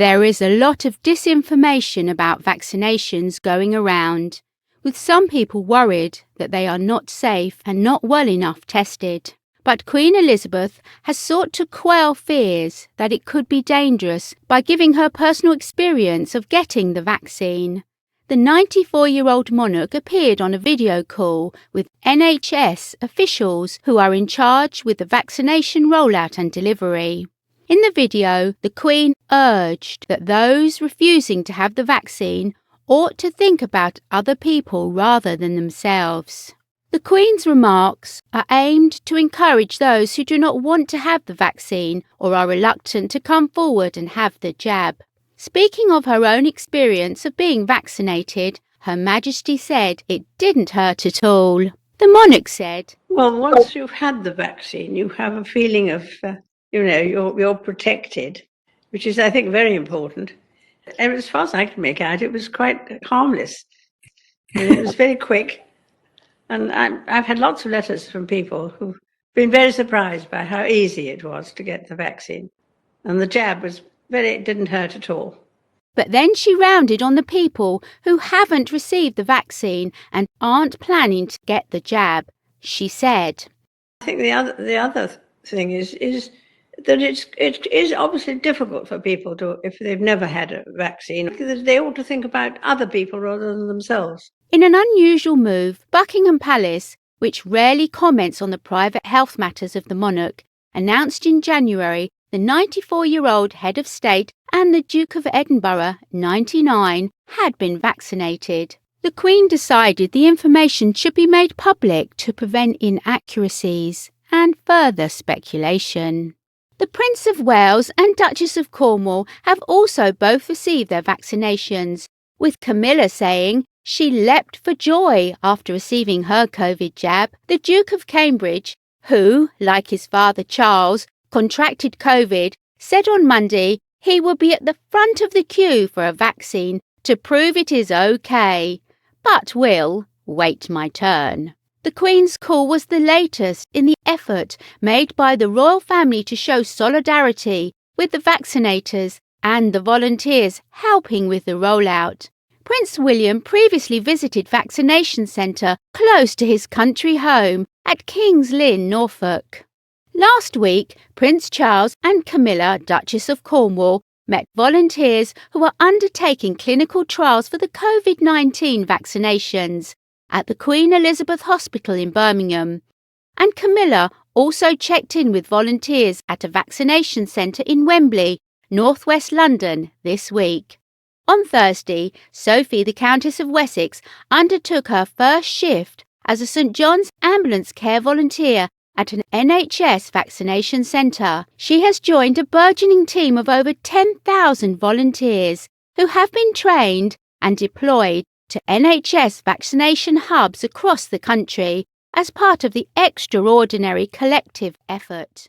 There is a lot of disinformation about vaccinations going around, with some people worried that they are not safe and not well enough tested. But Queen Elizabeth has sought to quell fears that it could be dangerous by giving her personal experience of getting the vaccine. The 94-year-old monarch appeared on a video call with NHS officials who are in charge with the vaccination rollout and delivery. In the video, the Queen urged that those refusing to have the vaccine ought to think about other people rather than themselves. The Queen's remarks are aimed to encourage those who do not want to have the vaccine or are reluctant to come forward and have the jab. Speaking of her own experience of being vaccinated, Her Majesty said it didn't hurt at all. The monarch said, "Well, once you've had the vaccine, you have a feeling of, you're protected, which is, I think, very important. And as far as I can make out, it was quite harmless. It was very quick. And I've had lots of letters from people who've been very surprised by how easy it was to get the vaccine. And the jab it didn't hurt at all." But then she rounded on the people who haven't received the vaccine and aren't planning to get the jab. She said, "I think the other thing is that it is obviously difficult for people to, if they've never had a vaccine, they ought to think about other people rather than themselves." In an unusual move, Buckingham Palace, which rarely comments on the private health matters of the monarch, announced in January the 94-year-old head of state and the Duke of Edinburgh, 99, had been vaccinated. The Queen decided the information should be made public to prevent inaccuracies and further speculation. The Prince of Wales and Duchess of Cornwall have also both received their vaccinations, with Camilla saying she leapt for joy after receiving her COVID jab. The Duke of Cambridge, who, like his father Charles, contracted COVID, said on Monday he will be at the front of the queue for a vaccine to prove it is okay, but will wait my turn. The Queen's call was the latest in the effort made by the royal family to show solidarity with the vaccinators and the volunteers helping with the rollout. Prince William previously visited vaccination centre close to his country home at King's Lynn, Norfolk. Last week, Prince Charles and Camilla, Duchess of Cornwall, met volunteers who are undertaking clinical trials for the COVID-19 vaccinations at the Queen Elizabeth Hospital in Birmingham. And Camilla also checked in with volunteers at a vaccination centre in Wembley, northwest London, this week. On Thursday, Sophie, the Countess of Wessex, undertook her first shift as a St John's ambulance care volunteer at an NHS vaccination centre. She has joined a burgeoning team of over 10,000 volunteers who have been trained and deployed to NHS vaccination hubs across the country as part of the extraordinary collective effort.